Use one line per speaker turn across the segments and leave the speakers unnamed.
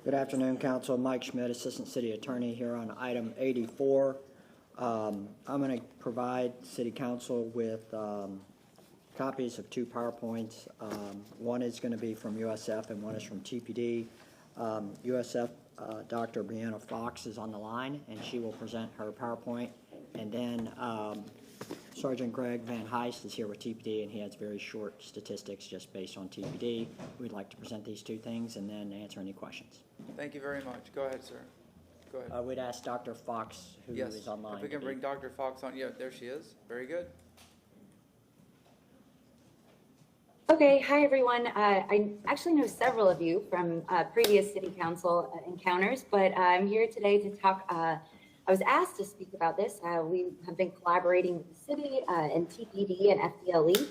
Good afternoon, Council. Mike Schmidt, Assistant City Attorney, here on item 84. I'm going to provide City Council with copies of two PowerPoints. One is going to be from USF and one is from TPD. USF Dr. Brianna Fox is on the line, and she will present her PowerPoint. And then Sergeant Greg Van Heist is here with TPD, and he has very short statistics just based on TPD. We'd like to present these two things and then answer any questions.
Thank you very much. Go ahead, sir. Go ahead.
We'd ask Dr. Fox, who is online.
If we can bring Dr. Fox on. Yeah, there she is. Very good.
Okay, hi everyone. I actually know several of you from previous City Council encounters, but I'm here today to talk. I was asked to speak about this. We have been collaborating with the city and TPD and FDLE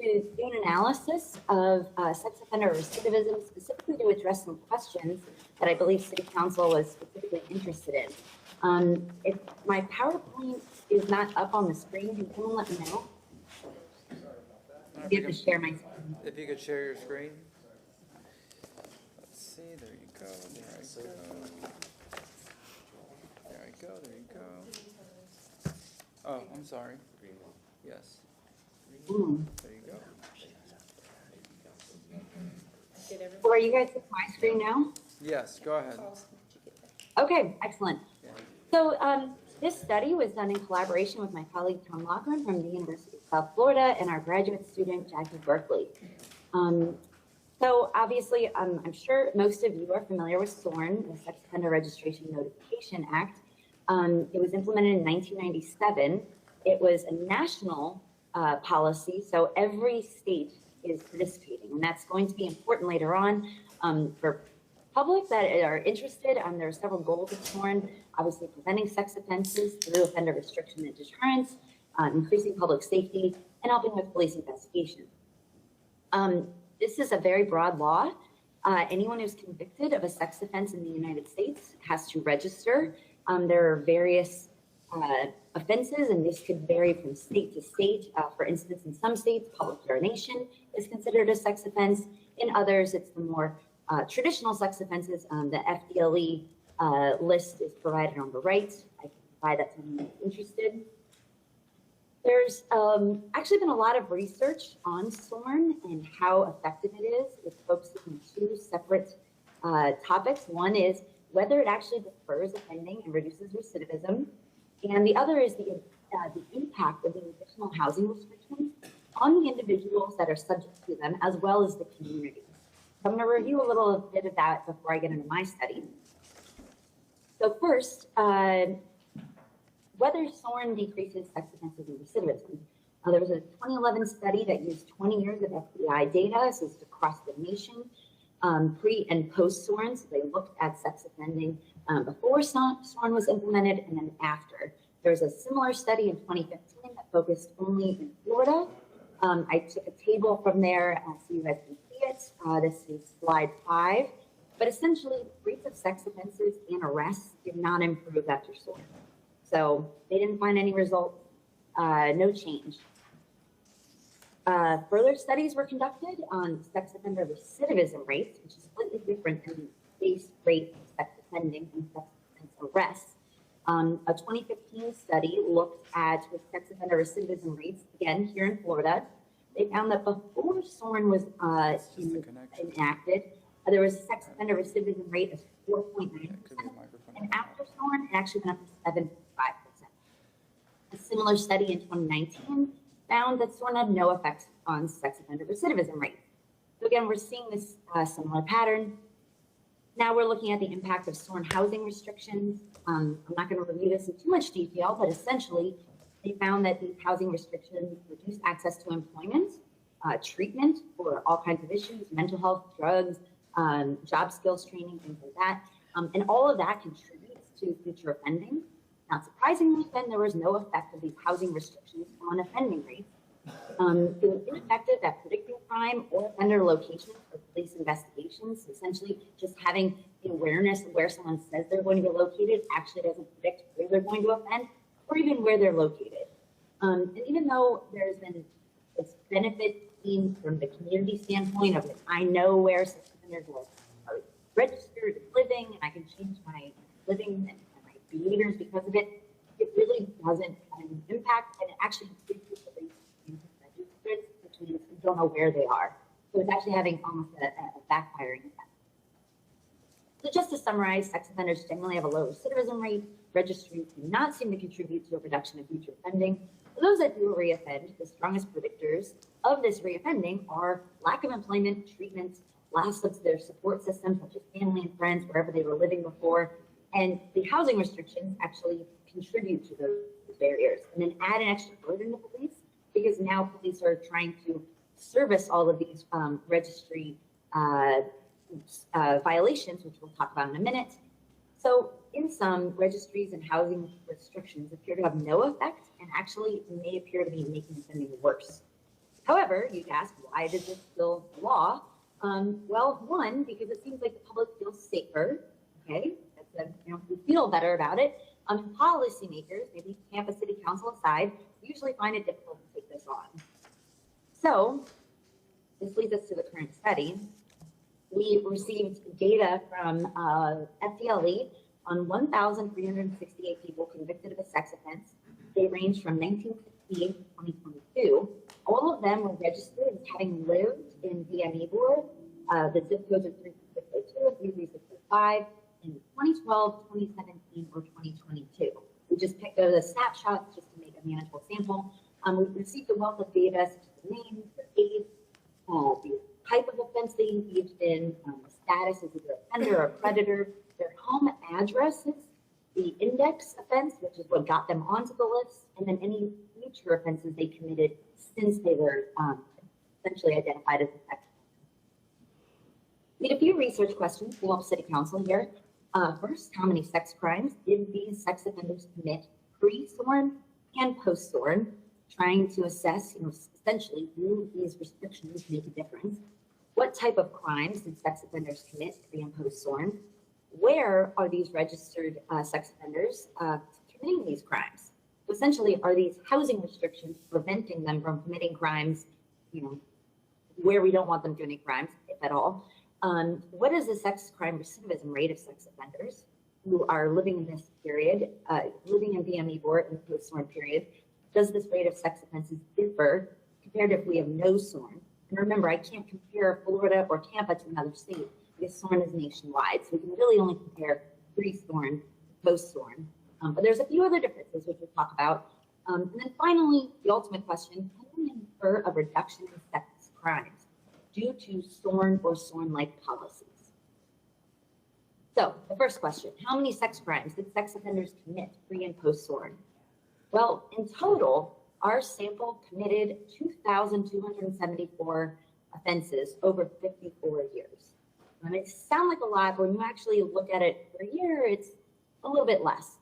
to do an analysis of sex offender recidivism, specifically to address some questions that I believe City Council was specifically interested in. If my PowerPoint is not up on the screen, can someone let me know? I have to share my screen.
If you could share your screen. Let's see. There you go. There I go. There I go. There you go. Oh, I'm sorry. Yes. There you go.
So are you guys at my screen now?
Yes, go ahead.
Okay, excellent. So this study was done in collaboration with my colleague Tom Loughran from the University of South Florida and our graduate student Jackie Berkeley. So obviously, I'm sure most of you are familiar with SORN, the Sex Offender Registration Notification Act. It was implemented in 1997. It was a national policy, so every state is participating, and that's going to be important later on for public that are interested. There are several goals of SORN, obviously preventing sex offenses through offender restriction and deterrence, increasing public safety, and helping with police investigation. This is a very broad law. Anyone who's convicted of a sex offense in the United States has to register. There are various offenses, and this could vary from state to state. For instance, in some states, public urination is considered a sex offense. In others, it's the more traditional sex offenses. The FDLE list is provided on the right. I can provide that to anyone who's interested. There's actually been a lot of research on SORN and how effective it is. It focuses on two separate topics. One is whether it actually defers offending and reduces recidivism. And the other is the impact of the additional housing restrictions on the individuals that are subject to them, as well as the community. So I'm going to review a little bit of that before I get into my study. So first, whether SORN decreases sex offenses and recidivism. There was a 2011 study that used 20 years of FBI data, so it's across the nation, pre and post SORN. So they looked at sex offending before SORN was implemented and then after. There was a similar study in 2015 that focused only in Florida. I took a table from there so you guys can see it. This is slide 5. But essentially, rates of sex offenses and arrests did not improve after SORN. So they didn't find any results, no change. Further studies were conducted on sex offender recidivism rates, which is slightly different than the base rate of sex offending and sex offense arrests. A 2015 study looked at sex offender recidivism rates, again, here in Florida. They found that before SORN was enacted, there was a sex offender recidivism rate of 4.9%, and after SORN, it actually went up to 7.5%. A similar study in 2019 found that SORN had no effects on sex offender recidivism rates. So again, we're seeing this similar pattern. Now we're looking at the impact of SORN housing restrictions. I'm not going to review this in too much detail, but essentially, they found that these housing restrictions reduce access to employment, treatment for all kinds of issues, mental health, drugs, job skills training, things like that. And all of that contributes to future offending. Not surprisingly, then there was no effect of these housing restrictions on offending rates. It was ineffective at predicting crime or offender locations for police investigations. Essentially, just having the awareness of where someone says they're going to be located actually doesn't predict where they're going to offend or even where they're located. And even though there's been this benefit seen from the community standpoint of, I know where sex offenders are registered and living, of it, it really doesn't have an impact, and it actually increases the rate of registrants, which means you don't know where they are. So it's actually having almost a backfiring effect. So just to summarize, sex offenders generally have a low recidivism rate. Registries do not seem to contribute to a reduction of future offending. For those that do reoffend, the strongest predictors of this reoffending are lack of employment, treatment, loss of their support system, such as family and friends, wherever they were living before, and the housing restrictions actually contribute to those barriers. And then add an extra burden to police, because now police are trying to service all of these registry violations, which we'll talk about in a minute. So in sum, registries and housing restrictions appear to have no effect and actually may appear to be making offending worse. However, you'd ask, why does this still law? Well, one, because it seems like the public feels safer, okay? We feel better about it. Policymakers, maybe Tampa City Council aside, usually find it difficult to take this on. So this leads us to the current study. We received data from FDLE on 1,368 people convicted of a sex offense. They range from 1968 to 2022. All of them were registered as having lived in DME-Boer. The zip codes are 3602, 33605 in 2012, 2017, or 2022. We just picked out the snapshots just to make a manageable sample. We've received a wealth of data such as the names, their age, the type of offense they engaged in, the status as either offender or predator, their home addresses, the index offense, which is what got them onto the list, and then any future offenses they committed since they were essentially identified as a sex offender. We had a few research questions to help City Council here. First, how many sex crimes did these sex offenders commit pre-SORN and post-SORN, trying to assess, essentially, do these restrictions make a difference? What type of crimes did sex offenders commit pre and post-SORN? Where are these registered sex offenders committing these crimes? So essentially, are these housing restrictions preventing them from committing crimes, where we don't want them doing crimes, if at all? What is the sex crime recidivism rate of sex offenders who are living in this period, living in DME-Boer in the post-SORN period? Does this rate of sex offenses differ compared to if we have no SORN? And remember, I can't compare Florida or Tampa to another state because SORN is nationwide. So we can really only compare pre-SORN, post-SORN. But there's a few other differences which we'll talk about. And then finally, the ultimate question, can we infer a reduction in sex crimes due to SORN or SORN-like policies? So the first question, how many sex crimes did sex offenders commit pre and post-SORN? Well, in total, our sample committed 2,274 offenses over 54 years. And it sounds like a lot, but when you actually look at it per year, it's a little bit less.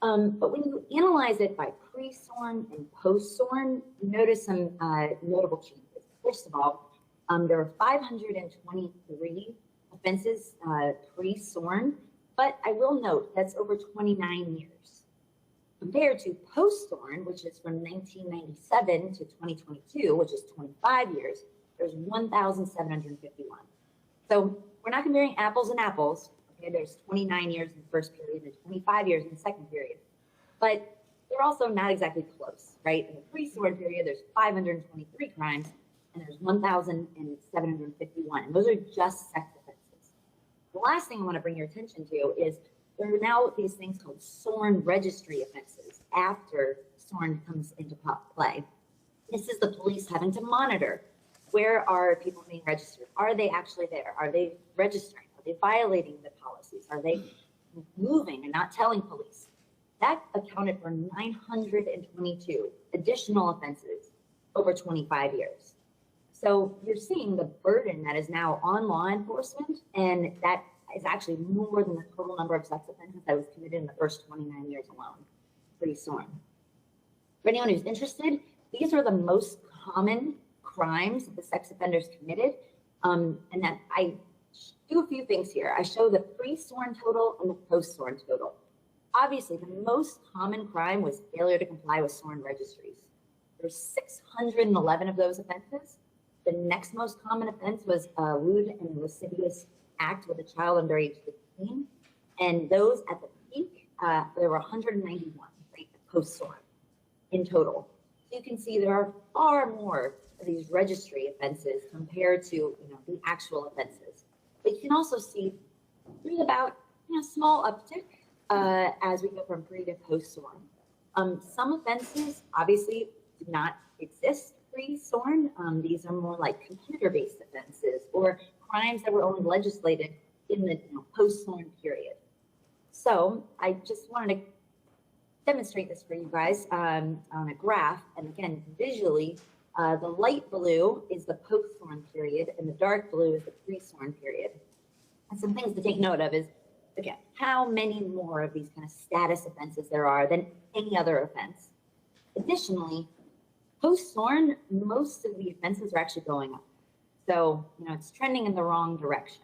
But when you analyze it by pre-SORN and post-SORN, you notice some notable changes. First of all, there were 523 offenses pre-SORN, but I will note that's over 29 years. Compared to post-SORN, which is from 1997 to 2022, which is 25 years, there's 1,751. So we're not comparing apples and apples. Okay, there's 29 years in the first period and 25 years in the second period. But they're also not exactly close, right? In the pre-SORN period, there's 523 crimes, and there's 1,751. And those are just sex offenses. The last thing I want to bring your attention to is there are now these things called SORN registry offenses after SORN comes into play. This is the police having to monitor, where are people being registered? Are they actually there? Are they registering? Are they violating the policies? Are they moving and not telling police? That accounted for 922 additional offenses over 25 years. So you're seeing the burden that is now on law enforcement, and that is actually more than the total number of sex offenses that was committed in the first 29 years alone, pre-SORN. For anyone who's interested, these are the most common crimes that the sex offenders committed. And that I do a few things here. I show the pre-SORN total and the post-SORN total. Obviously, the most common crime was failure to comply with SORN registries. There were 611 of those offenses. The next most common offense was lewd and lascivious act with a child under age 15. And those at the peak there were 191 right, post-SORN in total. So you can see there are far more of these registry offenses compared to the actual offenses. But you can also see there's about small uptick as we go from pre to post-SORN. Some offenses obviously did not exist pre-SORN. These are more like computer-based offenses or crimes that were only legislated in the post-SORN period. So I just wanted to demonstrate this for you guys on a graph. And again, visually, the light blue is the post-SORN period and the dark blue is the pre-SORN period. And some things to take note of is, again, how many more of these kind of status offenses there are than any other offense. Additionally, post-SORN, most of the offenses are actually going up. So, it's trending in the wrong direction.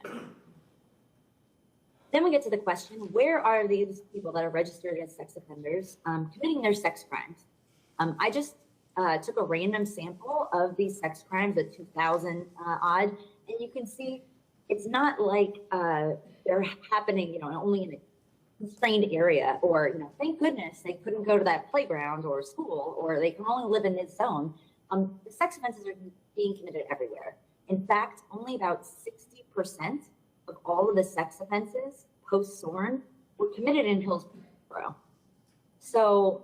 Then we get to the question, where are these people that are registered as sex offenders committing their sex crimes? I just took a random sample of these sex crimes at 2,000 odd, and you can see it's not like they're happening, only in a constrained area, or thank goodness they couldn't go to that playground or school, or they can only live in this zone. The sex offenses are being committed everywhere. In fact, only about 60% of all of the sex offenses post-SORN were committed in Hillsborough. So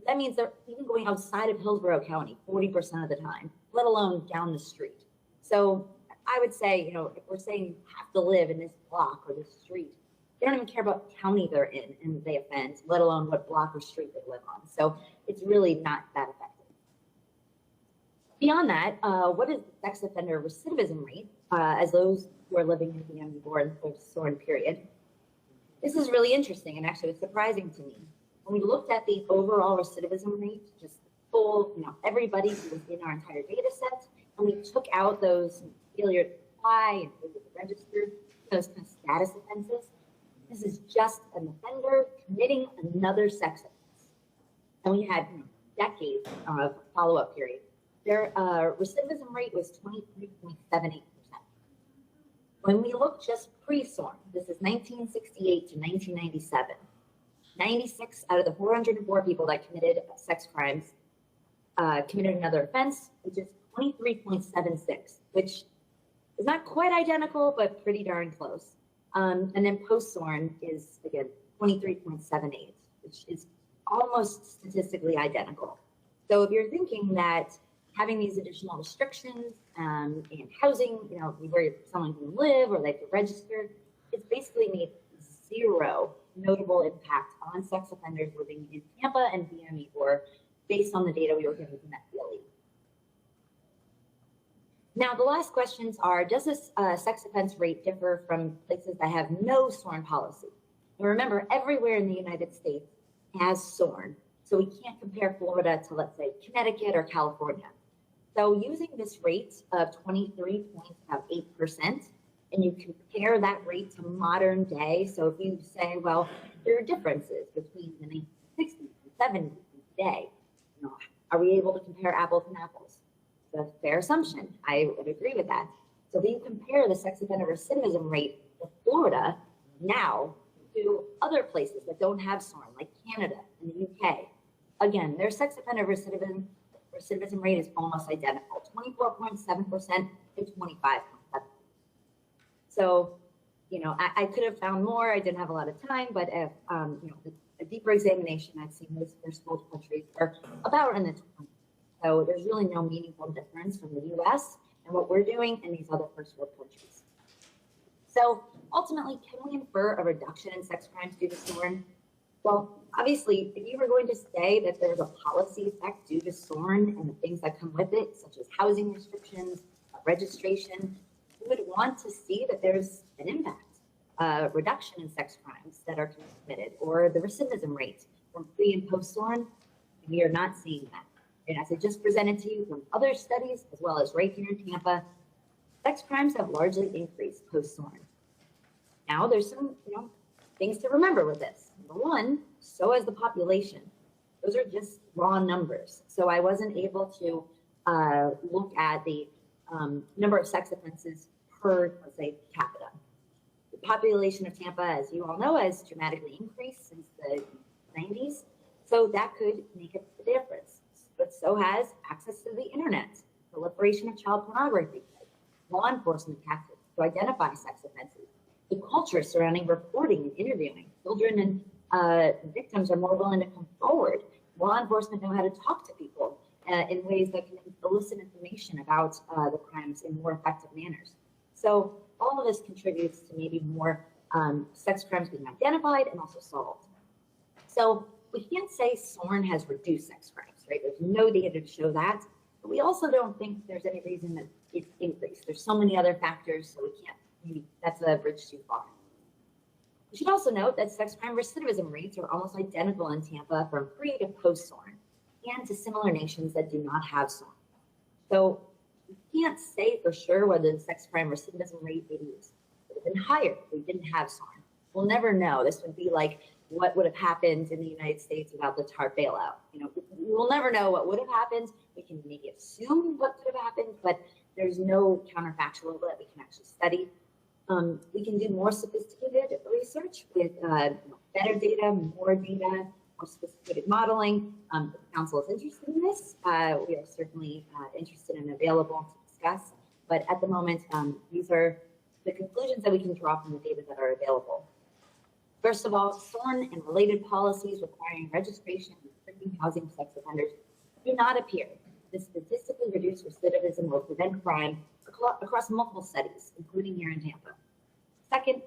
that means they're even going outside of Hillsborough County 40% of the time, let alone down the street. So I would say, if we're saying you have to live in this block or this street, they don't even care about county they're in and they offend, let alone what block or street they live on. So it's really not that effective. Beyond that, what is the sex offender recidivism rate as those who are living in the unborn post-SORN period? This is really interesting and actually was surprising to me. When we looked at the overall recidivism rate, just full, everybody who was in our entire data set, and we took out those failure to apply and failure to register, those kind of status offenses, this is just an offender committing another sex offense. And we had decades of follow-up period. Their recidivism rate was 23.78%. When we look just pre-SORN, this is 1968 to 1997, 96 out of the 404 people that committed sex crimes committed another offense, which is 23.76, which is not quite identical, but pretty darn close. And then post-SORN is, again, 23.78, which is almost statistically identical. So if you're thinking that having these additional restrictions and housing, where someone can live or they can register, it's basically made zero notable impact on sex offenders living in Tampa and BME4 based on the data we were given from that PLE. Now, the last questions are, does this sex offense rate differ from places that have no SORN policy? And remember, everywhere in the United States has SORN, so we can't compare Florida to, let's say, Connecticut or California. So using this rate of 23.8%, and you compare that rate to modern day, so if you say, well, there are differences between the 1960s and 70s and today, are we able to compare apples and apples? It's a fair assumption. I would agree with that. So if you compare the sex offender recidivism rate of Florida now to other places that don't have SORN, like Canada and the UK, again, their sex offender recidivism rate is almost identical, 24.7% to 25.7%. So, I could have found more. I didn't have a lot of time, but if, a deeper examination, I'd seen those first world countries are about in the 20s. So there's really no meaningful difference from the US and what we're doing in these other first world countries. So ultimately, can we infer a reduction in sex crimes due to SORN? Well, obviously, if you were going to say that there's a policy effect due to SORN and the things that come with it, such as housing restrictions, registration, we would want to see that there's an impact, reduction in sex crimes that are committed, or the recidivism rate from pre and post SORN. We are not seeing that. And as I just presented to you from other studies, as well as right here in Tampa, sex crimes have largely increased post SORN. Now, there's some things to remember with this. Number one, so has the population. Those are just raw numbers. So I wasn't able to look at the number of sex offenses per, let's say, capita. The population of Tampa, as you all know, has dramatically increased since the 90s. So that could make a difference. But so has access to the internet, proliferation of child pornography, law enforcement tactics to identify sex offenses, the culture surrounding reporting and interviewing. Children and victims are more willing to come forward. Law enforcement know how to talk to people in ways that can elicit information about the crimes in more effective manners. So all of this contributes to maybe more sex crimes being identified and also solved. So we can't say SORN has reduced sex crimes, right? There's no data to show that. But we also don't think there's any reason that it's increased. There's so many other factors, so we can't, maybe that's a bridge too far. We should also note that sex crime recidivism rates are almost identical in Tampa from pre to post SORN and to similar nations that do not have SORN. So we can't say for sure whether the sex crime recidivism rate maybe would have been higher if we didn't have SORN. We'll never know. This would be like what would have happened in the United States without the TARP bailout. You know, we will never know what would have happened. We can maybe assume what could have happened, but there's no counterfactual that we can actually study. We can do more sophisticated research with better data, more sophisticated modeling. The council is interested in this. We are certainly interested and available to discuss. But at the moment, these are the conclusions that we can draw from the data that are available. First of all, SORN and related policies requiring registration and restricting housing for sex offenders do not appear to statistically reduce recidivism or prevent crime across multiple studies, including here in Tampa. Second,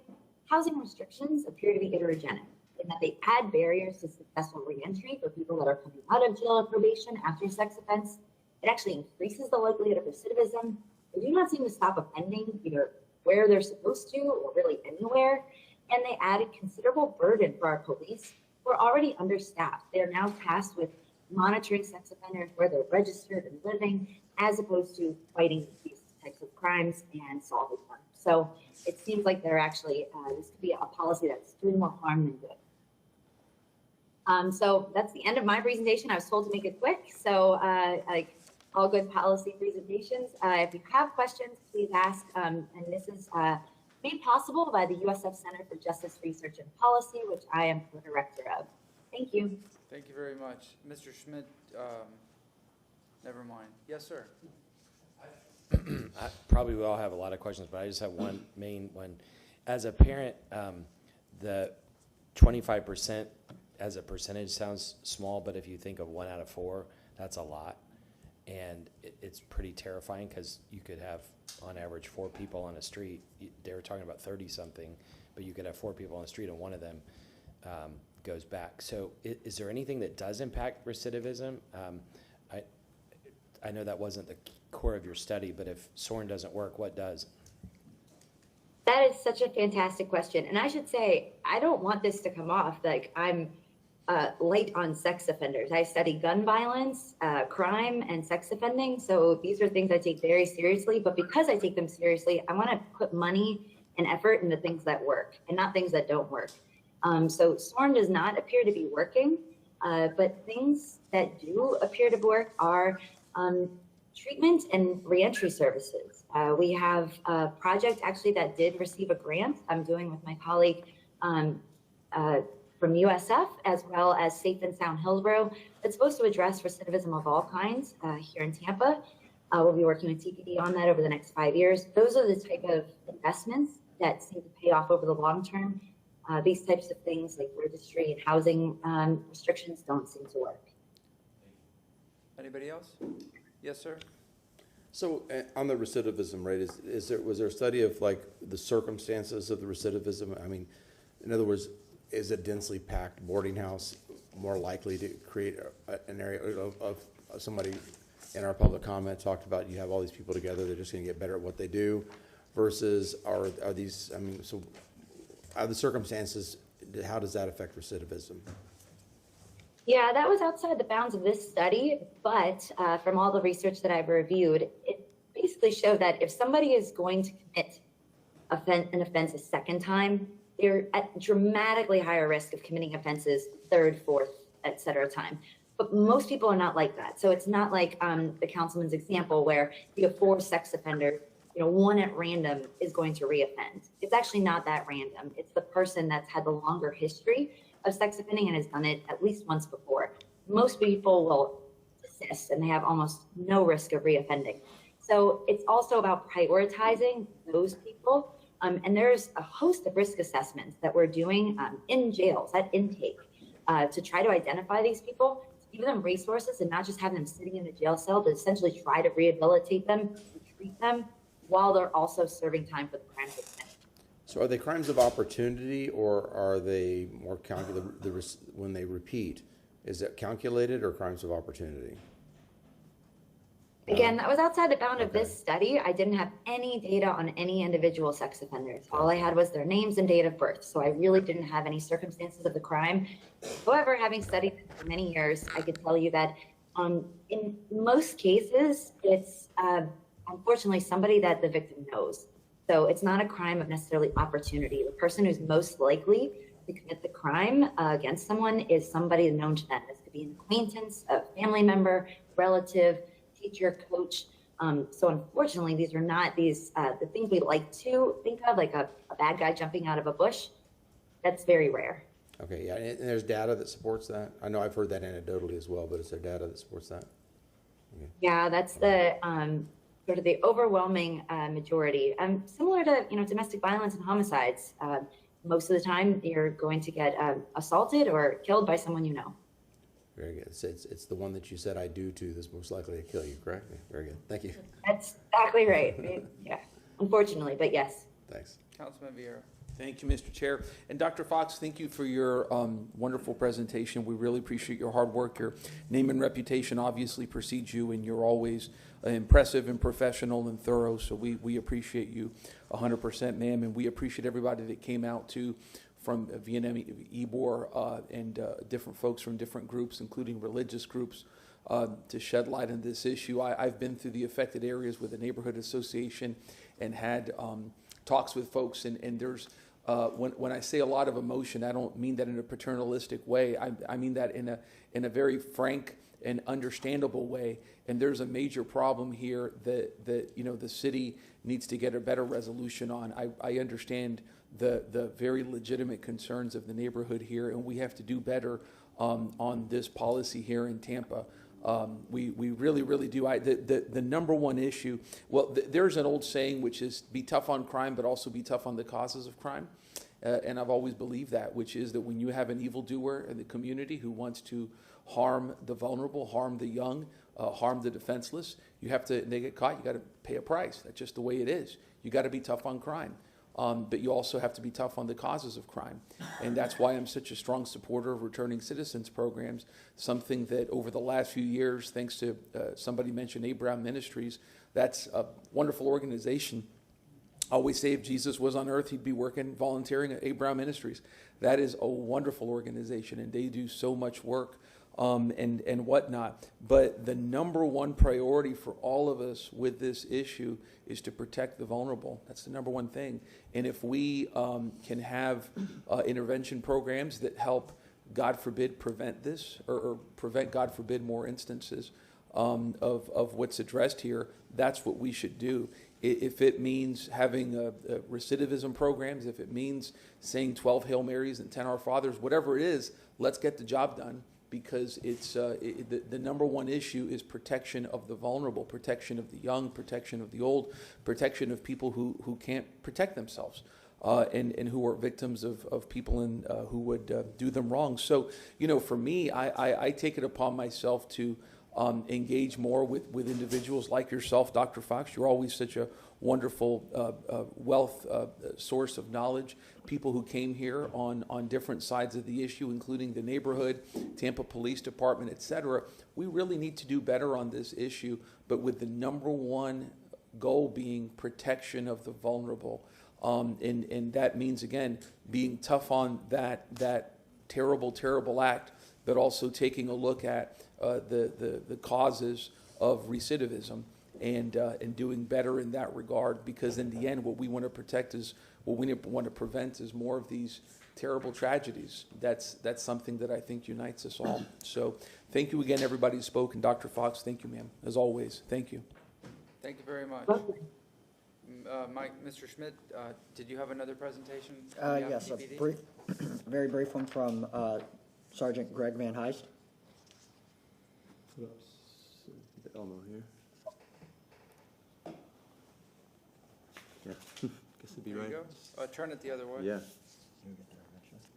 housing restrictions appear to be heterogenic in that they add barriers to successful reentry for people that are coming out of jail or probation after a sex offense. It actually increases the likelihood of recidivism. They do not seem to stop offending either where they're supposed to or really anywhere. And they added considerable burden for our police who are already understaffed. They are now tasked with monitoring sex offenders where they're registered and living, as opposed to fighting these types of crimes and solving them. So it seems like they're actually, this could be a policy that's doing more harm than good. So that's the end of my presentation. I was told to make it quick. So like all good policy presentations, if you have questions, please ask. And this is made possible by the USF Center for Justice Research and Policy, which I am the director of. Thank you.
Thank you very much. Mr. Schmidt, never mind. Yes, sir.
I probably will have a lot of questions, but I just have one main one. As a parent, the 25% as a percentage sounds small, but if you think of 1 out of 4, that's a lot. And it's pretty terrifying because you could have, on average, 4 people on a street. They were talking about 30-something, but you could have 4 people on the street and one of them goes back. So is there anything that does impact recidivism? I know that wasn't the core of your study, but if SORN doesn't work, what does?
That is such a fantastic question. And I should say, I don't want this to come off like I'm light on sex offenders. I study gun violence, crime, and sex offending. So these are things I take very seriously. But because I take them seriously, I want to put money and effort into things that work and not things that don't work. So SORN does not appear to be working, but things that do appear to work are treatment and reentry services. We have a project actually that did receive a grant I'm doing with my colleague from USF, as well as Safe and Sound Hillsborough. It's supposed to address recidivism of all kinds here in Tampa. We'll be working with TPD on that over the next 5 years. Those are the type of investments that seem to pay off over the long term. These types of things like registry and housing restrictions don't seem to work.
Anybody else? Yes, sir.
So on the recidivism rate, was there a study of like the circumstances of the recidivism? I mean, in other words, is a densely packed boarding house more likely to create an area of somebody in our public comment talked about you have all these people together, they're just going to get better at what they do, versus are these, I mean, so are the circumstances, how does that affect recidivism?
Yeah, that was outside the bounds of this study, but from all the research that I've reviewed, it basically showed that if somebody is going to commit an offense a second time, they're at dramatically higher risk of committing offenses third, fourth, et cetera time. But most people are not like that. So it's not like the councilman's example where you have 4 sex offenders one at random is going to reoffend. It's actually not that random. It's the person that's had the longer history of sex offending and has done it at least once before. Most people will desist and they have almost no risk of reoffending. So it's also about prioritizing those people. And there's a host of risk assessments that we're doing in jails at intake to try to identify these people, to give them resources and not just have them sitting in a jail cell, to essentially try to rehabilitate them, treat them while they're also serving time for the crimes they've committed.
So are they crimes of opportunity, or are they more calculated, when they repeat? Is it calculated or crimes of opportunity?
Again, that was outside the bound of
Okay.
this study. I didn't have any data on any individual sex offenders. All I had was their names and date of birth. So I really didn't have any circumstances of the crime. However, having studied this for many years, I could tell you that in most cases, it's unfortunately somebody that the victim knows. So it's not a crime of necessarily opportunity. The person who's most likely to commit the crime against someone is somebody known to them. This could be an acquaintance, a family member, relative, teacher, coach. So unfortunately, these are not the things we like to think of, like a bad guy jumping out of a bush. That's very rare.
Okay, yeah, and there's data that supports that? I know I've heard that anecdotally as well, but is there data that supports that? Okay.
Yeah, that's the sort of the overwhelming majority. Similar to domestic violence and homicides. Most of the time, you're going to get assaulted or killed by someone you know.
Very good. It's the one that you said I do to that's most likely to kill you, correct? Yeah, very good. Thank you.
That's exactly right. Yeah, unfortunately, but yes.
Thanks.
Councilman Vieira. Thank you, Mr. Chair. And Dr. Fox, thank you for your wonderful presentation. We really appreciate your hard work. Your name and reputation obviously precedes you, and you're always impressive and professional and thorough. So we appreciate you 100%, ma'am. And we appreciate everybody that came out to from VNM, Ybor, and different folks from different groups, including religious groups, to shed light on this issue. I've been through the affected areas with the neighborhood association and had talks with folks, and there's when I say a lot of emotion, I don't mean that in a paternalistic way. I mean that in a very frank and understandable way. And there's a major problem here that the city needs to get a better resolution on. I understand the very legitimate concerns of the neighborhood here, and we have to do better on this policy here in Tampa. We really, really do. The number one issue, there's an old saying which is be tough on crime, but also be tough on the causes of crime. And I've always believed that, which is that when you have an evildoer in the community who wants to harm the vulnerable, harm the young, harm the defenseless, they get caught, you got to pay a price. That's just the way it is. You got to be tough on crime. But you also have to be tough on the causes of crime. And that's why I'm such a strong supporter of returning citizens programs, something that over the last few years, thanks to somebody mentioned Abraham Ministries, that's a wonderful organization. I always say if Jesus was on earth, he'd be working, volunteering at Abraham Ministries. That is a wonderful organization, and they do so much work and whatnot. But the number one priority for all of us with this issue is to protect the vulnerable. That's the number one thing. And if we can have intervention programs that help, God forbid, prevent this, or prevent, God forbid, more instances of what's addressed here, that's what we should do. If it means having recidivism programs, if it means saying 12 Hail Marys and 10 Our Fathers, whatever it is, let's get the job done, because it's the number one issue is protection of the vulnerable, protection of the young, protection of the old, protection of people who can't protect themselves. And who are victims of people who would do them wrong. So, for me, I take it upon myself to engage more with individuals like yourself, Dr. Fox. You're always such a wonderful wealth source of knowledge. People who came here on different sides of the issue, including the neighborhood, Tampa Police Department, et cetera. We really need to do better on this issue, but with the number one goal being protection of the vulnerable. And that means, again, being tough on that terrible, terrible act, but also taking a look at the causes of recidivism and doing better in that regard. Because in the end, what we want to protect is, what we want to prevent is more of these terrible tragedies. That's something that I think unites us all. So thank you again, everybody who spoke. And Dr. Fox, thank you, ma'am, as always. Thank you. Thank you very much.
Mike, Mr. Schmidt, did you have another presentation? on behalf
Yes,
of
a
DPD?
brief, very brief one from Sergeant Greg Van Heist.
Elmo here. Yeah, guess it'd be
There
right.
you go. Turn it the other way.
Yeah.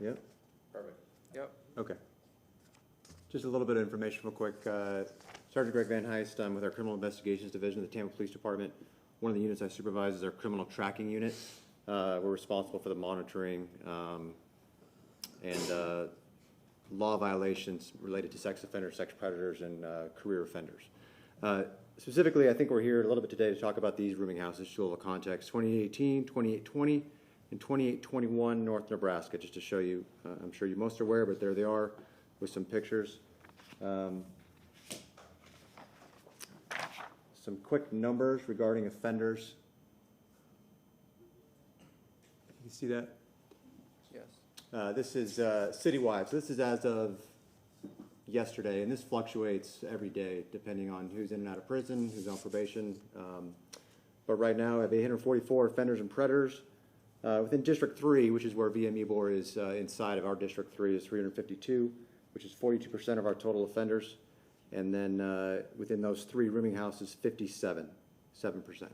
Yep.
Perfect. Yep.
Okay. Just a little bit of information real quick. Sergeant Greg Van Heist, I'm with our Criminal Investigations Division of the Tampa Police Department. One of the units I supervise is our Criminal Tracking Unit. We're responsible for the monitoring and law violations related to sex offenders, sex predators, and career offenders. Specifically, I think we're here a little bit today to talk about these rooming houses, to a little context, 2818, 2820, and 2821 North Nebraska, just to show you. I'm sure you most are aware, but there they are with some pictures. Some quick numbers regarding offenders. You see that?
Yes.
This is citywide, so this is as of yesterday, and this fluctuates every day depending on who's in and out of prison, who's on probation. But right now, I have 844 offenders and predators. Within District 3, which is where VME is inside of our District 3, is 352, which is 42% of our total offenders. And then within those 3 rooming houses, 57, 7%.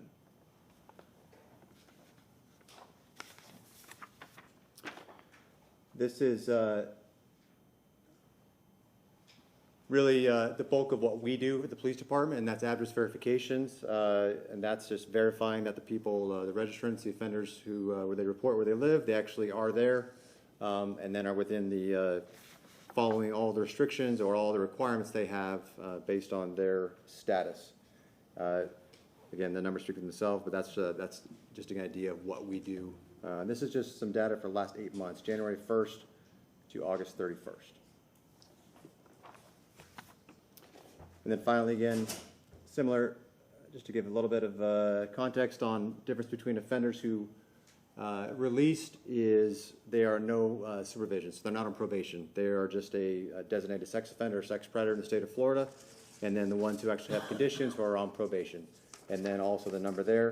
This is really the bulk of what we do at the police department, and that's address verifications, and that's just verifying that the people, the registrants, the offenders who, where they report where they live, they actually are there, and then are within the, following all the restrictions or all the requirements they have based on their status. Again, the numbers speak for themselves, but that's just an idea of what we do. And this is just some data for the last 8 months, January 1st to August 31st. And then finally, again, similar, just to give a little bit of context on difference between offenders who released is they are no supervision, so they're not on probation. They are just a designated sex offender or sex predator in the state of Florida, and then the ones who actually have conditions who are on probation. And then also the number there,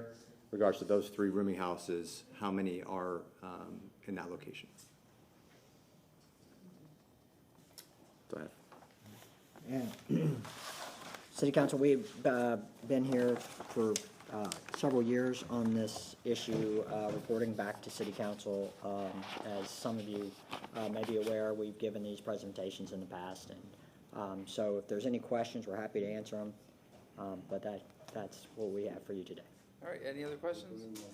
in regards to those 3 rooming houses, how many are in that location. Go ahead.
Yeah. City Council, we've been here for several years on this issue, reporting back to City Council. As some of you may be aware, we've given these presentations in the past, and so if there's any questions, we're happy to answer them, but that's what we have for you today.
All right, any other questions?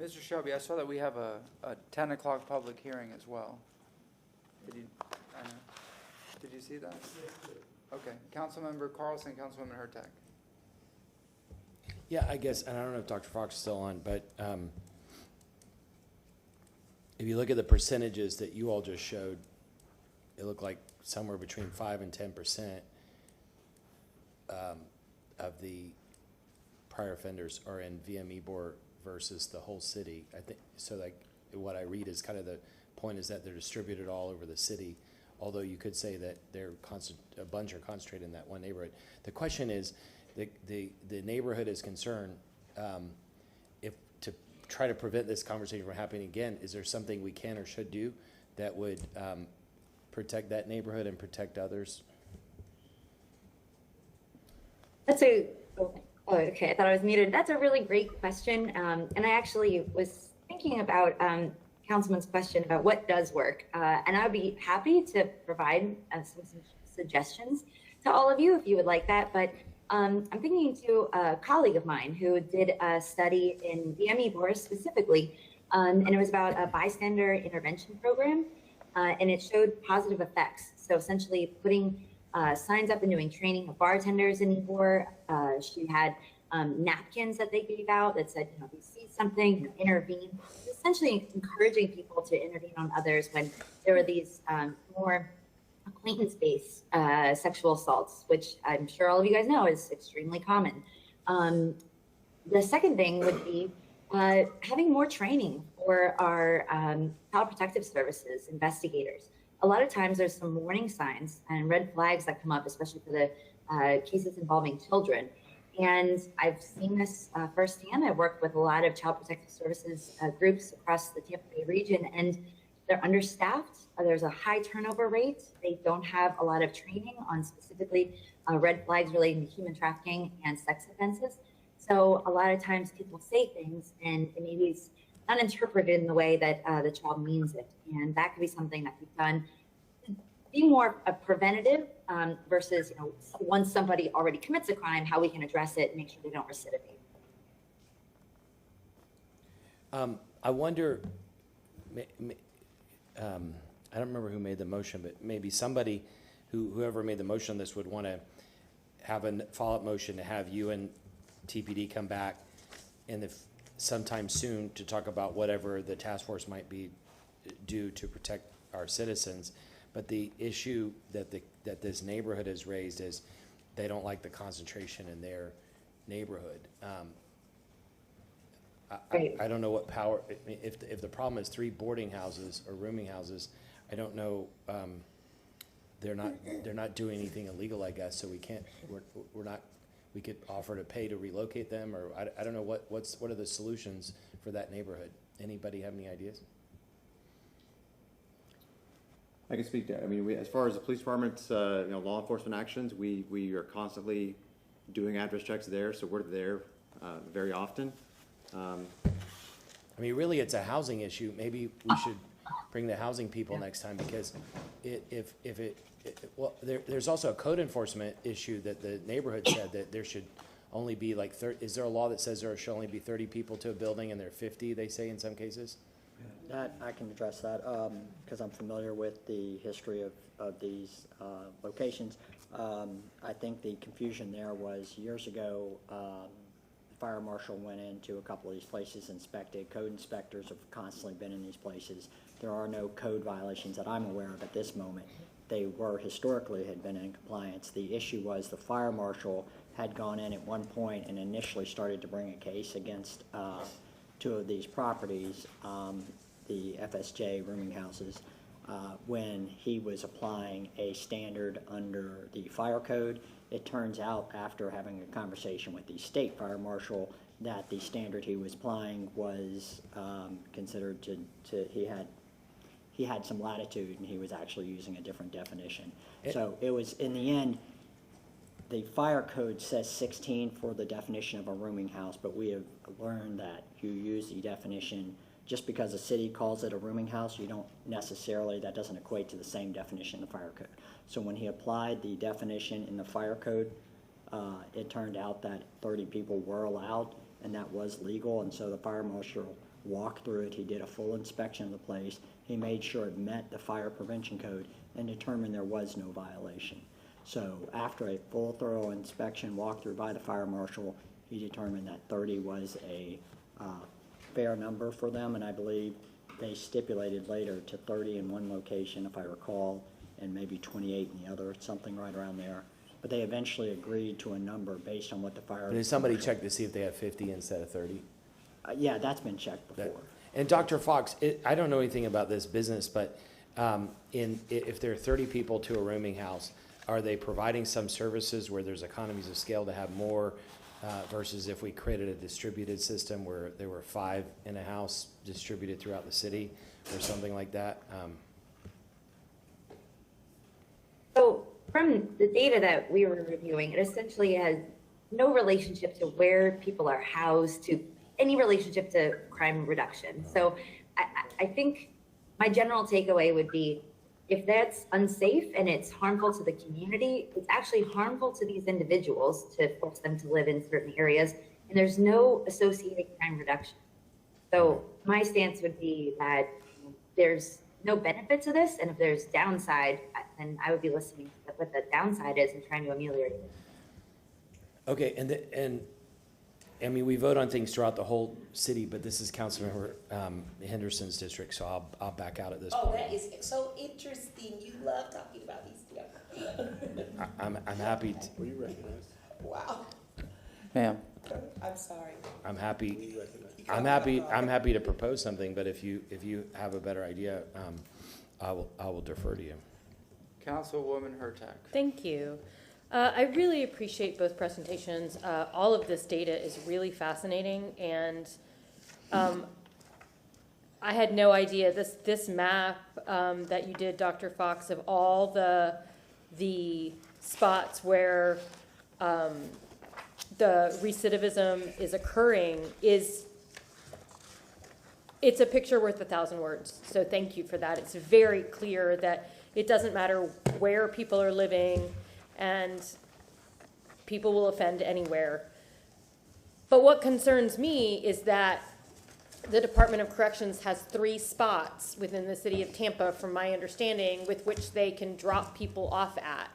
Mr. Shelby, I saw that we have a 10 o'clock public hearing as well. Did you see that? Okay, Councilmember Carlson, Councilwoman Hurtak.
Yeah, I guess, and I don't know if Dr. Fox is still on, but if you look at the percentages that you all just showed, it looked like somewhere between 5 and 10% of the prior offenders are in VME board versus the whole city. I think so. Like what I read is kind of the point is that they're distributed all over the city. Although you could say that a bunch are concentrated in that one neighborhood. The question is, the neighborhood is concerned. If to try to prevent this conversation from happening again, is there something we can or should do that would protect that neighborhood and protect others?
That's a, okay, I thought I was muted. That's a really great question. And I actually was thinking about Councilman's question about what does work. And I'd be happy to provide some suggestions to all of you if you would like that. But I'm thinking to a colleague of mine who did a study in VME boards specifically, and it was about a bystander intervention program, and it showed positive effects. So essentially putting signs up and doing training of bartenders in Ybor. She had napkins that they gave out that said, if you see something, intervene. Essentially encouraging people to intervene on others when there were these more acquaintance-based sexual assaults, which I'm sure all of you guys know is extremely common. The second thing would be having more training for our child protective services investigators. A lot of times there's some warning signs and red flags that come up, especially for the cases involving children. And I've seen this firsthand. I've worked with a lot of child protective services groups across the Tampa Bay region, and they're understaffed. There's a high turnover rate. They don't have a lot of training on specifically red flags relating to human trafficking and sex offenses. So a lot of times people say things and maybe it's not interpreted in the way that the child means it. And that could be something that we've done to be more preventative versus, once somebody already commits a crime, how we can address it and make sure they don't recidivate.
I wonder, I don't remember who made the motion, but maybe somebody whoever made the motion on this would want to have a follow-up motion to have you and TPD come back sometime soon to talk about whatever the task force might be do to protect our citizens. But the issue that this neighborhood has raised is they don't like the concentration in their neighborhood. I don't know what power, if the problem is 3 boarding houses or rooming houses, I don't know, they're not doing anything illegal, I guess, so we could offer to pay to relocate them, or I don't know what are the solutions for that neighborhood? Anybody have any ideas?
I can speak to, as far as the police department's, law enforcement actions, we are constantly doing address checks there, so we're there very often.
Really, it's a housing issue. Maybe we should bring the housing people next time, because there's also a code enforcement issue that the neighborhood said that there should only be like 30. Is there a law that says there should only be 30 people to a building, and there are 50, they say in some cases?
That, I can address that, because I'm familiar with the history of these locations. I think the confusion there was years ago, the fire marshal went into a couple of these places, inspected. Code inspectors have constantly been in these places. There are no code violations that I'm aware of at this moment. They were historically had been in compliance. The issue was the fire marshal had gone in at one point and initially started to bring a case against 2 of these properties, the FSJ rooming houses, when he was applying a standard under the fire code. It turns out, after having a conversation with the state fire marshal, that the standard he was applying was considered he had some latitude, and he was actually using a different definition. So it was, in the end, the fire code says 16 for the definition of a rooming house, but we have learned that you use the definition just because a city calls it a rooming house, you don't necessarily, that doesn't equate to the same definition in the fire code. So when he applied the definition in the fire code, it turned out that 30 people were allowed, and that was legal, and so the fire marshal walked through it. He did a full inspection of the place. He made sure it met the fire prevention code and determined there was no violation. So after a full, thorough inspection walkthrough by the fire marshal, he determined that 30 was a fair number for them, and I believe they stipulated later to 30 in one location, if I recall, and maybe 28 in the other, something right around there. But they eventually agreed to a number based on what the fire.
Did somebody check to see if they have 50 instead of 30?
Yeah, that's been checked before.
And Dr. Fox, I don't know anything about this business, but if there are 30 people to a rooming house, are they providing some services where there's economies of scale to have more versus if we created a distributed system where there were 5 in a house distributed throughout the city or something like that?
So from the data that we were reviewing, it essentially has no relationship to where people are housed, to any relationship to crime reduction. So I think my general takeaway would be, if that's unsafe and it's harmful to the community, it's actually harmful to these individuals to force them to live in certain areas, and there's no associated crime reduction. So my stance would be that there's no benefit to this, and if there's downside, then I would be listening to what the downside is and trying to ameliorate it.
Okay, and I mean, we vote on things throughout the whole city, but this is Councilmember Henderson's district, so I'll back out at this point.
Oh, that is so interesting. You love talking about these stuff.
I'm happy.
Were you recognized?
Wow.
Ma'am.
I'm sorry.
I'm happy to propose something, but if you have a better idea, I will defer to you.
Councilwoman Hurtak.
Thank you. I really appreciate both presentations. All of this data is really fascinating, and I had no idea this map that you did, Dr. Fox, of all the spots where the recidivism is occurring it's a picture worth 1,000 words. So thank you for that. It's very clear that it doesn't matter where people are living, and people will offend anywhere. But what concerns me is that the Department of Corrections has 3 spots within the city of Tampa, from my understanding, with which they can drop people off at.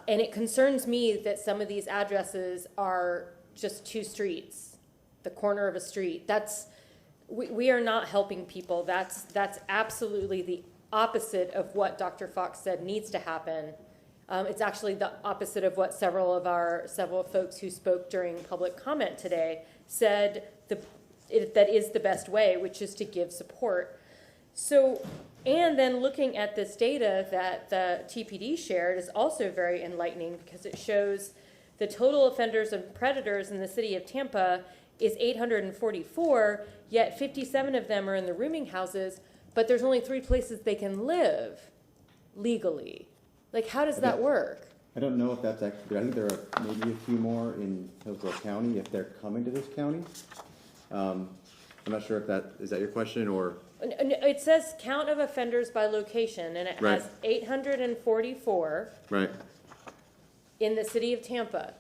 And it concerns me that some of these addresses are just 2 streets, the corner of a street. We are not helping people. That's absolutely the opposite of what Dr. Fox said needs to happen. It's actually the opposite of what several folks who spoke during public comment today said that is the best way, which is to give support. So, and then looking at this data that the TPD shared is also very enlightening, because it shows the total offenders and predators in the city of Tampa is 844, yet 57 of them are in the rooming houses, but there's only 3 places they can live legally. Like, how does that work?
I don't know if that's actually, I think there are maybe a few more in Hillsborough County if they're coming to this county. I'm not sure if is that your question, or?
It says count of offenders by location, and it has 844
Right.
in the city of Tampa.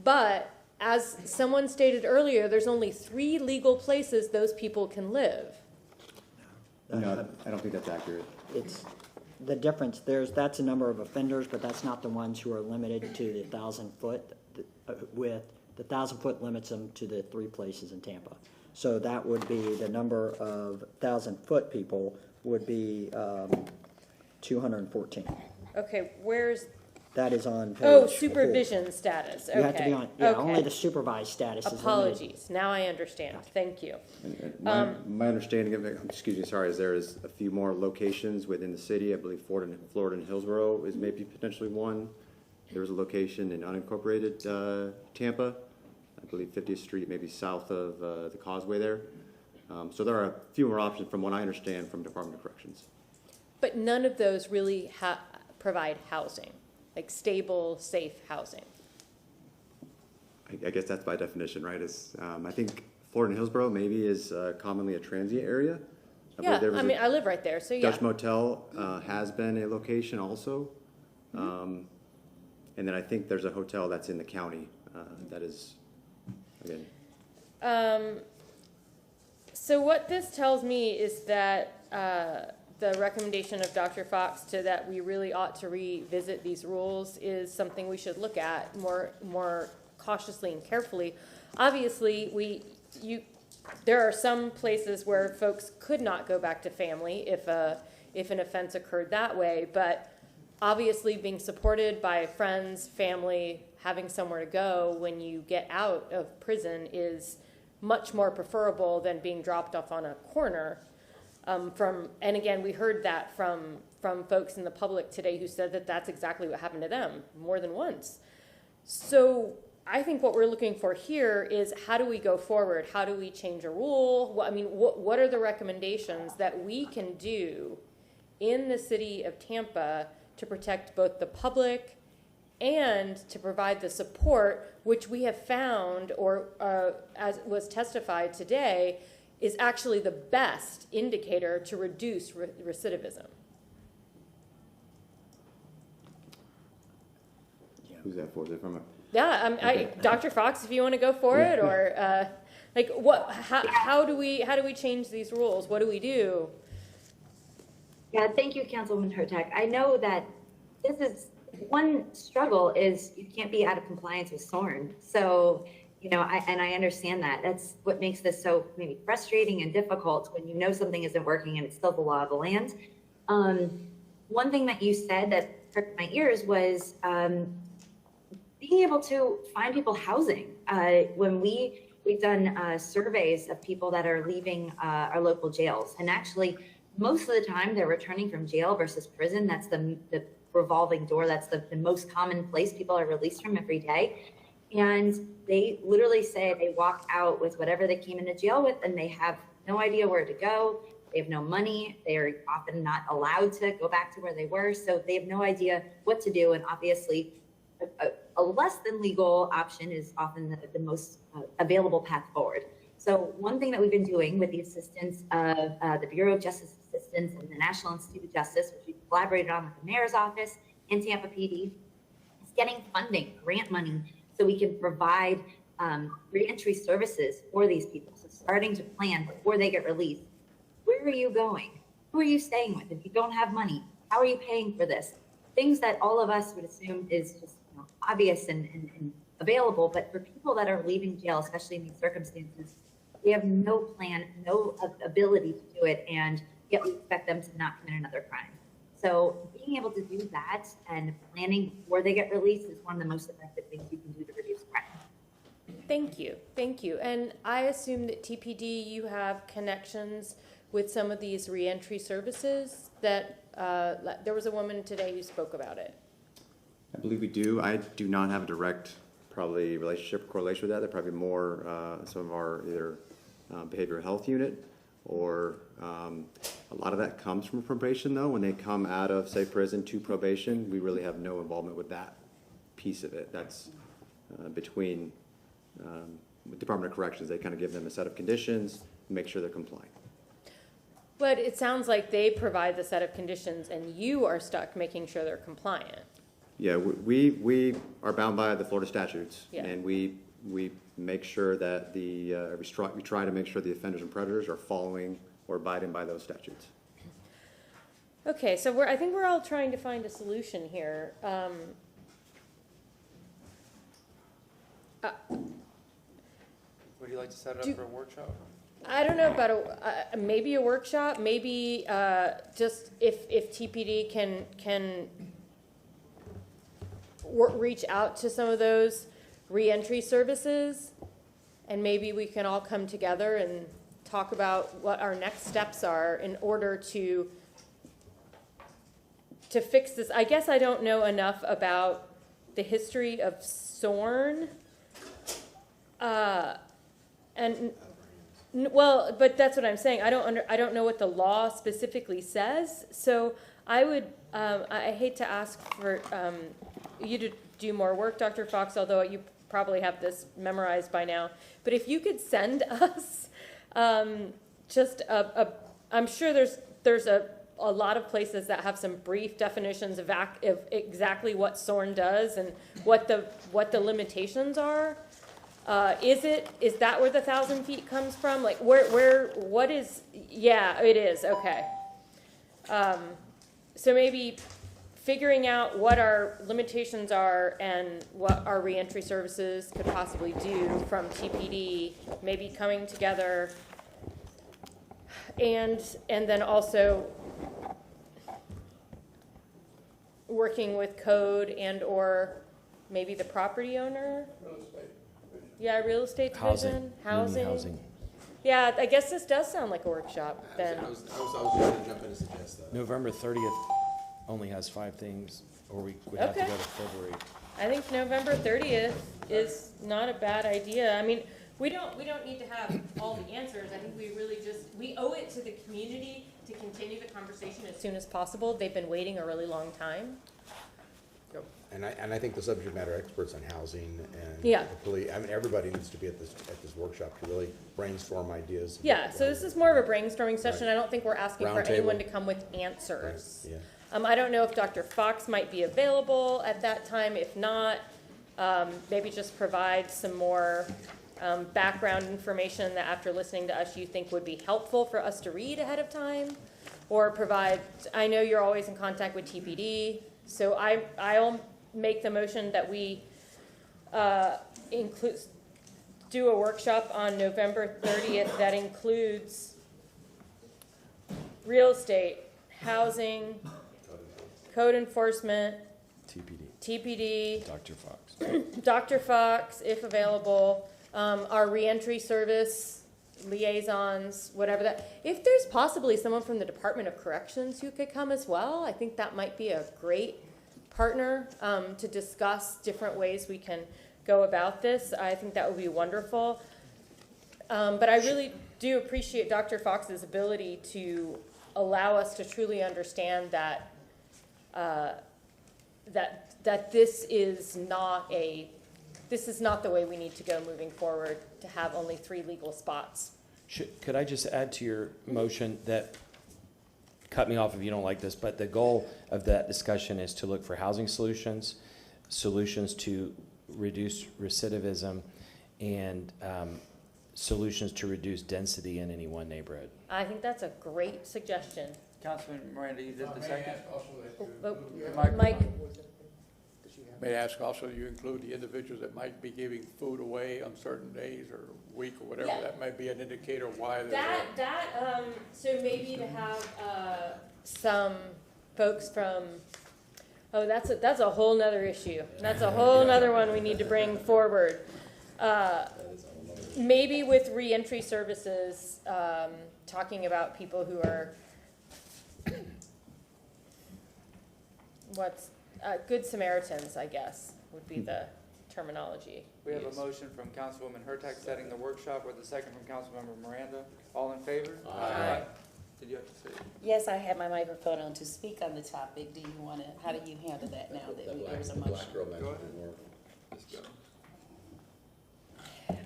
But as someone stated earlier, there's only 3 legal places those people can live.
No, I don't think that's accurate.
It's the difference. That's a number of offenders, but that's not the ones who are limited to the 1,000-foot. With the 1,000-foot limits them to the 3 places in Tampa. So that would be the number of 1,000-foot people would be 214.
Okay, where's,
That is on page.
oh, supervision status, okay.
You have to be on, yeah,
okay.
only the supervised status is limited.
Apologies, now I understand, thank you.
And my understanding of it, excuse me, sorry, is there is a few more locations within the city. I believe Florida and Hillsborough is maybe potentially one. There was a location in unincorporated Tampa, I believe 50th Street, maybe south of the Causeway there. So there are a few more options from what I understand from Department of Corrections.
But none of those really provide housing, like stable, safe housing.
I guess that's by definition, right? I think Florida and Hillsborough maybe is commonly a transient area.
Yeah, I mean, I live right there, so yeah.
Dutch Motel has been a location also. And then I think there's a hotel that's in the county that is, again.
So what this tells me is that the recommendation of Dr. Fox that we really ought to revisit these rules is something we should look at more cautiously and carefully. Obviously, there are some places where folks could not go back to family if an offense occurred that way, but obviously being supported by friends, family, having somewhere to go when you get out of prison is much more preferable than being dropped off on a corner. And again, we heard that from folks in the public today who said that that's exactly what happened to them more than once. So I think what we're looking for here is, how do we go forward? How do we change a rule? What are the recommendations that we can do in the city of Tampa to protect both the public and to provide the support, which we have found, or as was testified today, is actually the best indicator to reduce recidivism?
Who's that for? Is it from a?
Yeah,
Okay.
Dr. Fox, if you want to go for it, or how do we change these rules? What do we do?
Yeah, thank you, Councilwoman Hotak. I know that this is one struggle is you can't be out of compliance with SORN. So, I understand that. That's what makes this so maybe frustrating and difficult when you know something isn't working and it's still the law of the land. One thing that you said that pricked my ears was being able to find people housing. When we've done surveys of people that are leaving our local jails, and actually most of the time they're returning from jail versus prison. That's the revolving door. That's the most common place people are released from every day. And they literally say they walk out with whatever they came into jail with, and they have no idea where to go. They have no money. They are often not allowed to go back to where they were. So they have no idea what to do. And obviously, a less than legal option is often the most available path forward. So one thing that we've been doing with the assistance of the Bureau of Justice Assistance and the National Institute of Justice, which we collaborated on with the Mayor's Office and Tampa PD, is getting funding, grant money, so we can provide reentry services for these people. So starting to plan before they get released. Where are you going? Who are you staying with? If you don't have money, how are you paying for this? Things that all of us would assume is just obvious and available, but for people that are leaving jail, especially in these circumstances, we have no plan, no ability to do it, and yet we expect them to not commit another crime. So being able to do that and planning before they get released is one of the most effective things you can do to reduce crime.
Thank you, thank you. And I assume that TPD, you have connections with some of these reentry services that, there was a woman today who spoke about it.
I believe we do. I do not have a direct, probably, relationship or correlation with that. They're probably more some of our either behavioral health unit, or a lot of that comes from probation, though. When they come out of, say, prison to probation, we really have no involvement with that piece of it. That's between Department of Corrections. They kind of give them a set of conditions, make sure they're compliant.
But it sounds like they provide the set of conditions and you are stuck making sure they're compliant.
Yeah, we are bound by the Florida statutes,
Yeah.
and we make sure that we try to make sure the offenders and predators are following or abiding by those statutes.
Okay, so I think we're all trying to find a solution here.
Would you like to set it up for a workshop?
I don't know about maybe a workshop, maybe just if TPD can reach out to some of those reentry services, and maybe we can all come together and talk about what our next steps are in order to fix this. I guess I don't know enough about the history of SORN, and well, but that's what I'm saying. I don't know what the law specifically says. So I would, I hate to ask for you to do more work, Dr. Fox, although you probably have this memorized by now. But if you could send us just I'm sure there's a lot of places that have some brief definitions of exactly what SORN does and what the limitations are. Is that where the 1,000 feet comes from? Like what is, yeah, it is, okay. So maybe figuring out what our limitations are and what our reentry services could possibly do from TPD, maybe coming together, and then also working with code and or maybe the property owner. Yeah, real estate division, housing. Yeah, I guess this does sound like a workshop then.
I was going to jump in and suggest that.
November 30th only has 5 things, or we would have to
Okay.
go to February.
I think November 30th is not a bad idea. I mean, we don't need to have all the answers. I think we owe it to the community to continue the conversation as soon as possible. They've been waiting a really long time.
And I think the subject matter experts on housing and
Yeah.
the police, I mean, everybody needs to be at this workshop to really brainstorm ideas.
Yeah, so this is more of a brainstorming session.
Right.
I don't think we're asking for
Round
anyone to
table.
come with answers.
Yeah.
I don't know if Dr. Fox might be available at that time. If not, maybe just provide some more background information that after listening to us you think would be helpful for us to read ahead of time. Or provide, I know you're always in contact with TPD, so I'll make the motion that we do a workshop on November 30th that includes real estate, housing, code enforcement, TPD,
Dr. Fox.
Dr. Fox, if available, our reentry service liaisons, whatever that. If there's possibly someone from the Department of Corrections who could come as well, I think that might be a great partner to discuss different ways we can go about this. I think that would be wonderful. But I really do appreciate Dr. Fox's ability to allow us to truly understand that that this is not the way we need to go moving forward, to have only 3 legal spots.
Could I just add to your motion that, cut me off if you don't like this, but the goal of that discussion is to look for housing solutions, solutions to reduce recidivism, and solutions to reduce density in any one neighborhood.
I think that's a great suggestion.
Councilman Miranda, you did the second?
Mike,
May I ask also, you include the individuals that might be giving food away on certain days or week or whatever?
Yeah.
That might be an indicator why they're
that so maybe to have some folks from, that's a whole nother issue. That's a whole nother one we need to bring forward. Maybe with reentry services, talking about people who are Good Samaritans, I guess, would be the terminology.
We have a
used.
motion from Councilwoman Hurtak setting the workshop with a second from Councilmember Miranda. All in favor?
Aye.
Did you have to say?
Yes, I have my microphone on to speak on the topic. Do you want to, how do you handle that now that there's a motion?
Go ahead. Just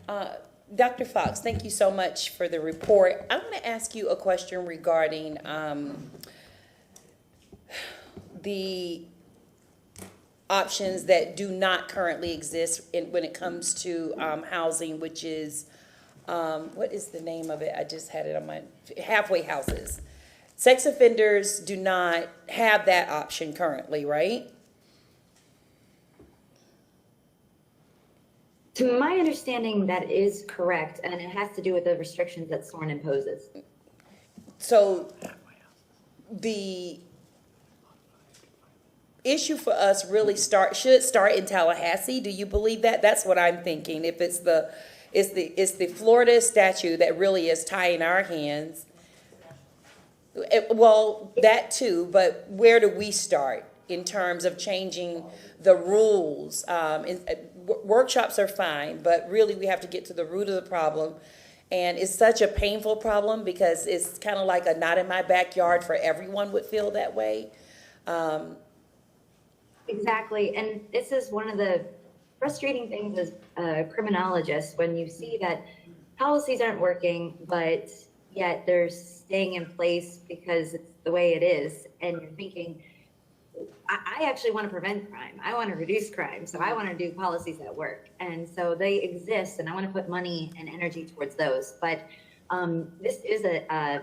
go.
Dr. Fox, thank you so much for the report. I want to ask you a question regarding the options that do not currently exist when it comes to housing, which is, what is the name of it? I just had it on my, halfway houses. Sex offenders do not have that option currently, right?
To my understanding, that is correct, and it has to do with the restrictions that SORN imposes.
So the issue for us really should start in Tallahassee. Do you believe that? That's what I'm thinking. If it's the Florida statute that really is tying our hands. Well, that too, but where do we start in terms of changing the rules? Workshops are fine, but really we have to get to the root of the problem. And it's such a painful problem because it's kind of like a not in my backyard for everyone would feel that way.
Exactly, and this is one of the frustrating things as a criminologist, when you see that policies aren't working, but yet they're staying in place because it's the way it is, and you're thinking, I actually want to prevent crime. I want to reduce crime, so I want to do policies that work. And so they exist, and I want to put money and energy towards those. But this is a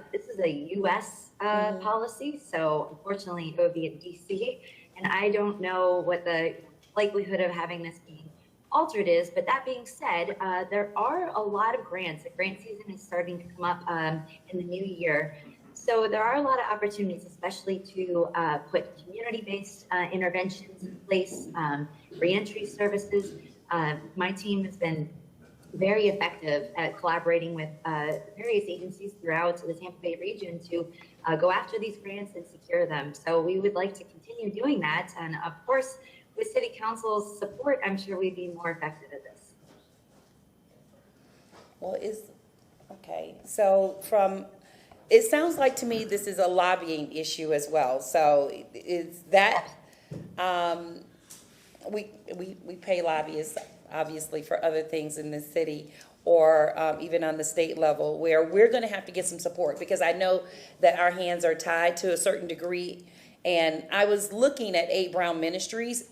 U.S. policy, so unfortunately it would be in D.C., and I don't know what the likelihood of having this being altered is. But that being said, there are a lot of grants. The grant season is starting to come up in the new year. So there are a lot of opportunities, especially to put community-based interventions in place, reentry services. My team has been very effective at collaborating with various agencies throughout the Tampa Bay region to go after these grants and secure them. So we would like to continue doing that. And of course, with City Council's support, I'm sure we'd be more effective at this.
Well, okay. So it sounds like to me this is a lobbying issue as well. So is that, we pay lobbyists obviously for other things in the city, or even on the state level, where we're going to have to get some support, because I know that our hands are tied to a certain degree. And I was looking at 8 Brown Ministries.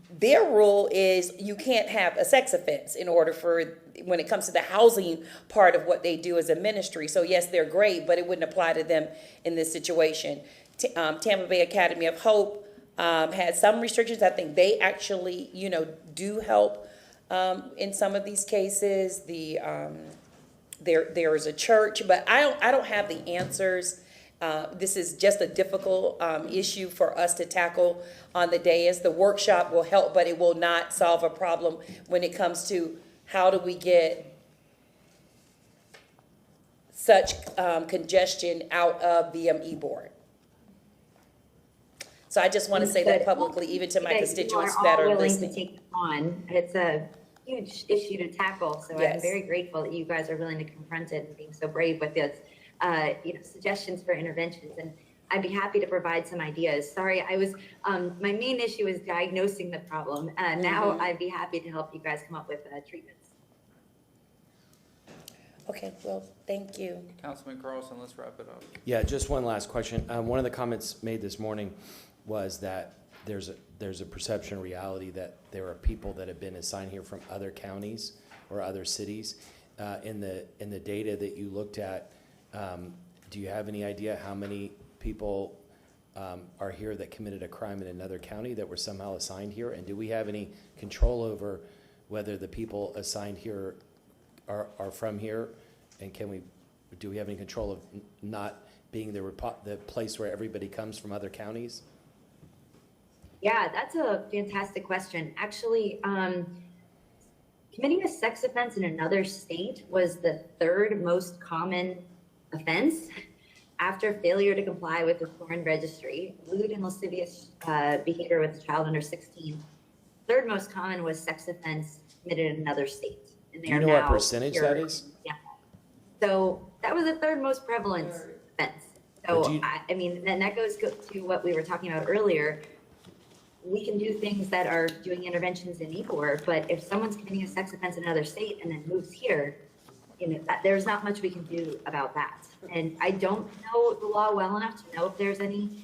Their rule is you can't have a sex offense in order for, when it comes to the housing part of what they do as a ministry. So yes, they're great, but it wouldn't apply to them in this situation. Tampa Bay Academy of Hope had some restrictions. I think they actually, do help in some of these cases. There is a church, but I don't have the answers. This is just a difficult issue for us to tackle on the dais. The workshop will help, but it will not solve a problem when it comes to how do we get such congestion out of the BME board. So I just want to say that publicly, even to my
You
constituents
are
that
all
are
willing to
listening.
take it on. It's a huge issue to tackle, so I'm
Yes.
very grateful that you guys are willing to confront it and being so brave with this, suggestions for interventions. And I'd be happy to provide some ideas. Sorry, my main issue is diagnosing the problem. Now I'd be happy to help you guys come up with treatments.
Okay, well, thank you.
Councilman Carlson, let's wrap it up.
Yeah, just one last question. One of the comments made this morning was that there's a perception reality that there are people that have been assigned here from other counties or other cities. In the data that you looked at, do you have any idea how many people are here that committed a crime in another county that were somehow assigned here? And do we have any control over whether the people assigned here are from here? And do we have any control of not being the place where everybody comes from other counties?
Yeah, that's a fantastic question. Actually, committing a sex offense in another state was the third most common offense after failure to comply with the foreign registry. Lewd and lascivious behavior with a child under 16. Third most common was sex offense committed in another state. And
Do you know what percentage that is?
Yeah. So that was the third most prevalent offense. So, and that goes to what we were talking about earlier. We can do things that are doing interventions in Ybor, but if someone's committing a sex offense in another state and then moves here, there's not much we can do about that. And I don't know the law well enough to know if there's any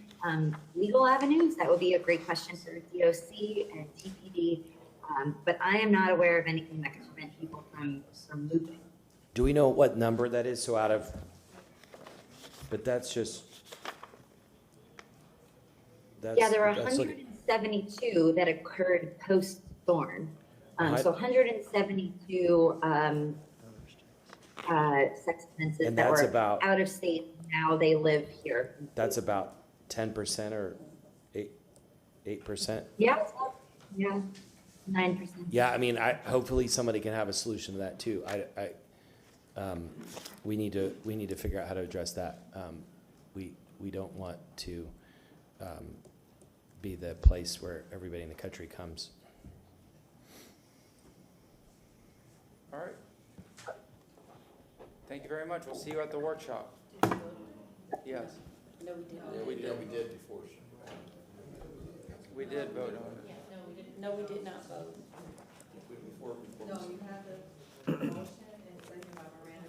legal avenues. That would be a great question for DOC and TPD. But I am not aware of anything that can prevent people from moving.
Do we know what number that is? So but that's just.
Yeah, there were 172 that occurred post-Thorn. So 172 sex offenses
And
that
that's
were
about-
out of state. Now they live here.
That's about 10% or 8%?
Yeah, 9%.
Yeah, I mean, hopefully somebody can have a solution to that too. We need to figure out how to address that. We don't want to be the place where everybody in the country comes.
All right. Thank you very much. We'll see you at the workshop. Yes.
No, we didn't.
Yeah, we did before.
We did vote on it.
No, we didn't. No, we did not vote.
No, you have the motion and second by Miranda.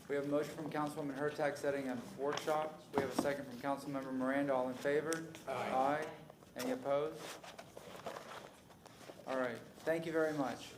We have a motion from Councilwoman Hurtak setting a workshop. We have a second from Councilmember Miranda. All in favor? Aye. Any opposed? All right. Thank you very much.